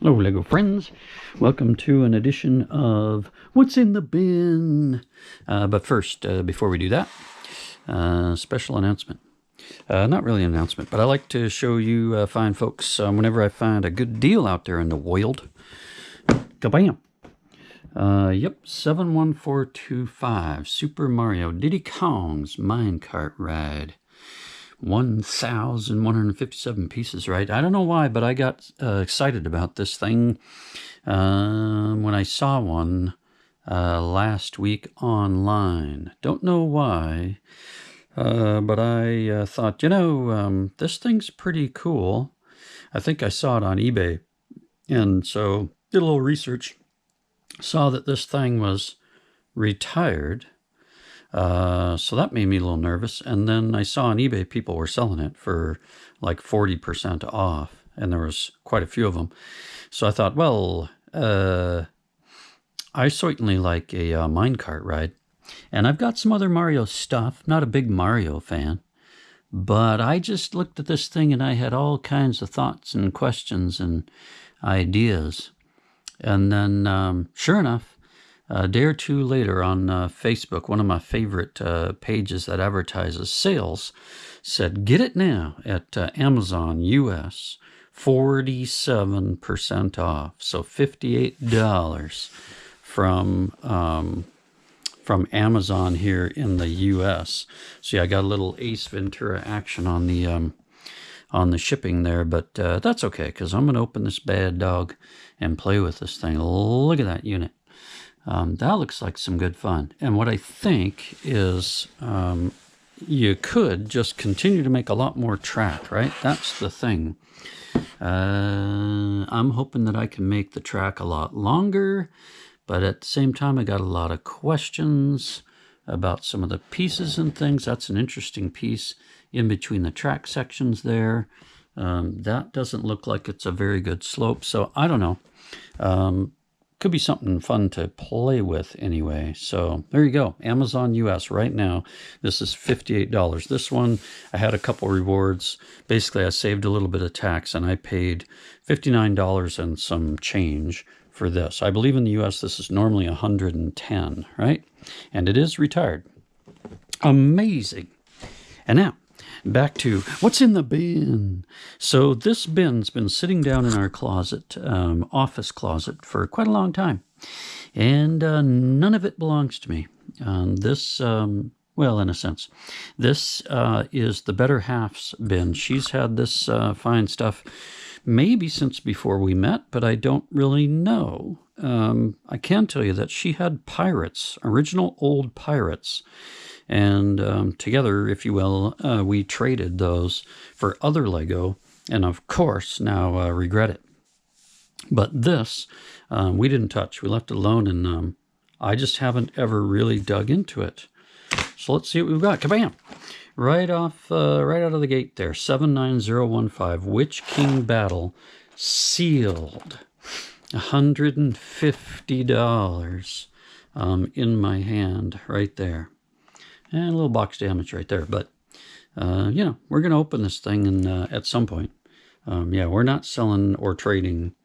Hello, Lego friends. Welcome to an edition of What's in the Bin? But first, before we do that, special announcement. Not really an announcement, but I like to show you fine folks whenever I find a good deal out there in the wild. Kabam! Yep, 71425, Super Mario Diddy Kong's Minecart Ride. 1,157 pieces, right? I don't know why, but I got excited about this thing when I saw one last week online. Don't know why, but I thought, this thing's pretty cool. I think I saw it on eBay, and so did a little research. Saw that this thing was retired. So that made me a little nervous. And then I saw on eBay people were selling it for like 40% off, and there was quite a few of them. So I thought, well, I certainly like a minecart ride, and I've got some other Mario stuff. Not a big Mario fan, but I just looked at this thing and I had all kinds of thoughts and questions and ideas. And then, sure enough, a day or two later on Facebook, one of my favorite pages that advertises sales said, get it now at Amazon US, 47% off. So $58 from Amazon here in the US. So yeah, I got a little Ace Ventura action on the shipping there, but that's okay, because I'm going to open this bad dog and play with this thing. Look at that unit. That looks like some good fun. And what I think is you could just continue to make a lot more track, right? That's the thing. I'm hoping that I can make the track a lot longer, but at the same time, I got a lot of questions about some of the pieces and things. That's an interesting piece in between the track sections there. That doesn't look like it's a very good slope, so I don't know. Could be something fun to play with anyway. So there you go. Amazon US right now. This is $58. This one, I had a couple rewards. Basically, I saved a little bit of tax and I paid $59 and some change for this. I believe in the US this is normally $110, right? And it is retired. Amazing. And now, back to what's in the bin. So this bin's been sitting down in our closet, office closet, for quite a long time. And none of it belongs to me. This, well, in a sense, this is the better half's bin. She's had this fine stuff maybe since before we met, but I don't really know. I can tell you that she had pirates, original old pirates. And together, if you will, we traded those for other Lego, and of course now regret it. But this, we didn't touch. We left it alone, and I just haven't ever really dug into it. So let's see what we've got. Kabam! Right out of the gate there, 79015, Witch King Battle, sealed, $150 in my hand right there. And a little box damage right there. But, we're going to open this thing and at some point. Yeah, we're not selling or trading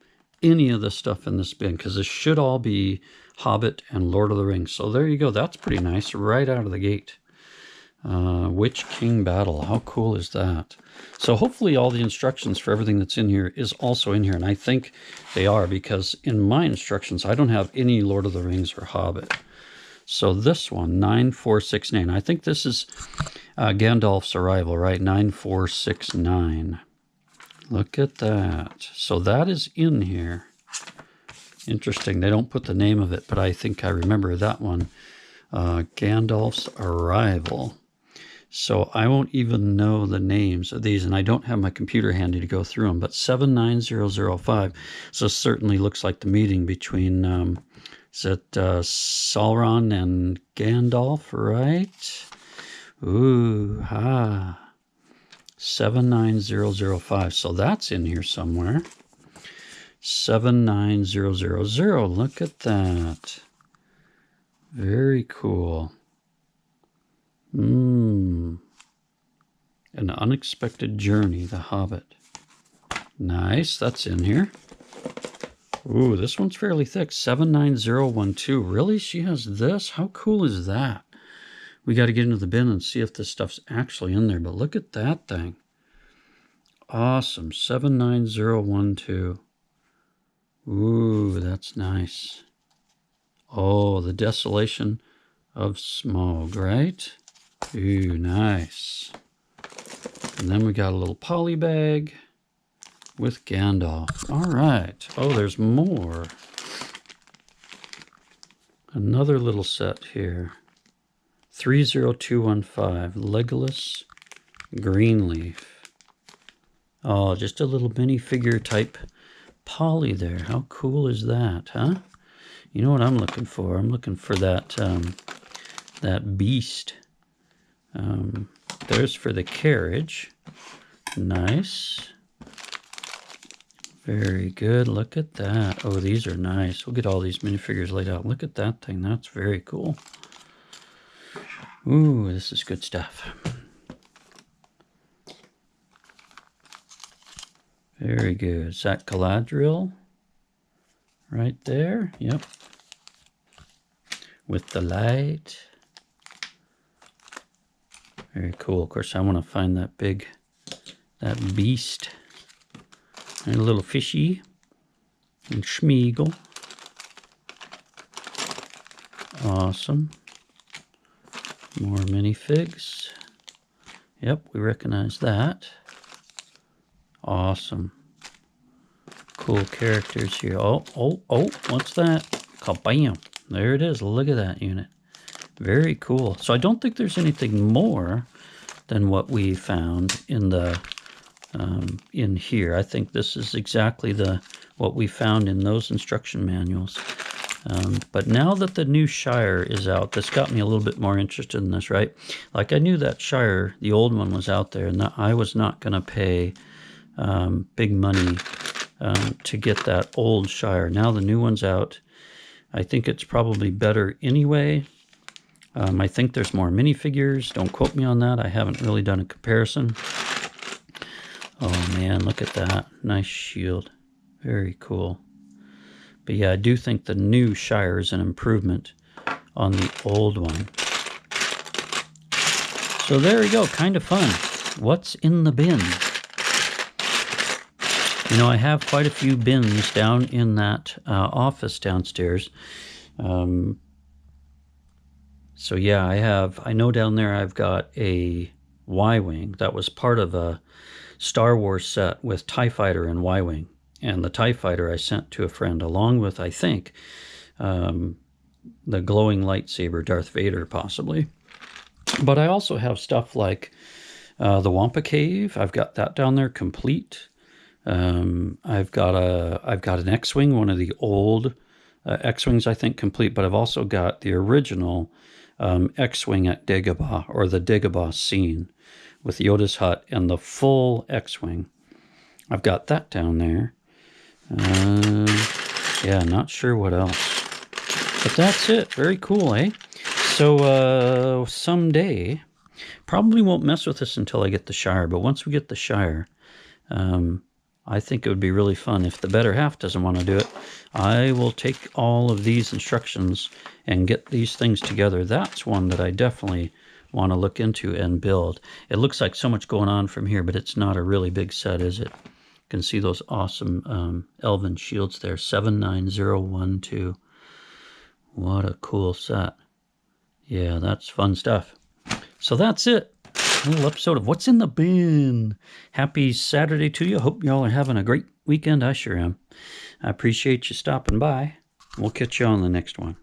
any of the stuff in this bin, because this should all be Hobbit and Lord of the Rings. So there you go. That's pretty nice right out of the gate. Witch King Battle. How cool is that? So hopefully all the instructions for everything that's in here is also in here. And I think they are, because in my instructions, I don't have any Lord of the Rings or Hobbit. So this one, 9469. I think this is Gandalf's arrival, right? 9469. Look at that. So that is in here. Interesting. They don't put the name of it, but I think I remember that one. Gandalf's arrival. So I won't even know the names of these, and I don't have my computer handy to go through them, but 79005. So certainly looks like the meeting between... is it Sauron and Gandalf, right? Ooh, 79005. So that's in here somewhere. 79000. Look at that. Very cool. An Unexpected Journey, The Hobbit. Nice, that's in here. Ooh, this one's fairly thick. 79012. Really? She has this? How cool is that? We got to get into the bin and see if this stuff's actually in there. But look at that thing. Awesome. 79012. Ooh, that's nice. Oh, the Desolation of Smaug, right? Ooh, nice. And then we got a little poly bag with Gandalf. All right. Oh, there's more. Another little set here. 30215, Legolas Greenleaf. Oh, just a little minifigure type poly there. How cool is that, huh? You know what I'm looking for? I'm looking for that that beast. There's for the carriage. Nice. Very good. Look at that. Oh, these are nice. We'll get all these minifigures laid out. Look at that thing. That's very cool. Ooh, this is good stuff. Very good. Is that Galadriel? Right there. Yep. With the light. Very cool. Of course, I want to find that beast. And a little fishy. And Schmeagol. Awesome. More minifigs. Yep, we recognize that. Awesome. Cool characters here. Oh, what's that? Kabam. There it is. Look at that unit. Very cool. So I don't think there's anything more than what we found in the in here. I think this is exactly what we found in those instruction manuals. But now that the new Shire is out, this got me a little bit more interested in this, right? Like I knew that Shire, the old one, was out there, and that I was not going to pay big money to get that old Shire. Now the new one's out. I think it's probably better anyway. I think there's more minifigures. Don't quote me on that. I haven't really done a comparison. Oh man, look at that. Nice shield. Very cool. But yeah, I do think the new Shire is an improvement on the old one. So there we go. Kind of fun. What's in the bin? You know, I have quite a few bins down in that office downstairs. So yeah, I know down there I've got a Y-Wing that was part of a Star Wars set with TIE Fighter and Y-Wing. And the TIE Fighter I sent to a friend along with, I think, the glowing lightsaber Darth Vader possibly. But I also have stuff like the Wampa Cave. I've got that down there complete. I've got an X-Wing, one of the old X-Wings, I think, complete. But I've also got the original X-Wing at Dagobah, or the Dagobah scene with Yoda's hut and the full X-Wing. I've got that down there. Yeah, not sure what else. But that's it. Very cool, eh? So someday, probably won't mess with this until I get the Shire, but once we get the Shire, I think it would be really fun. If the better half doesn't want to do it, I will take all of these instructions and get these things together. That's one that I definitely want to look into and build. It looks like so much going on from here, but it's not a really big set, is it? You can see those awesome elven shields there. 79012. What a cool set. Yeah, that's fun stuff. So that's it. A little episode of What's in the Bin. Happy Saturday to you. Hope y'all are having a great weekend. I sure am. I appreciate you stopping by. We'll catch you on the next one.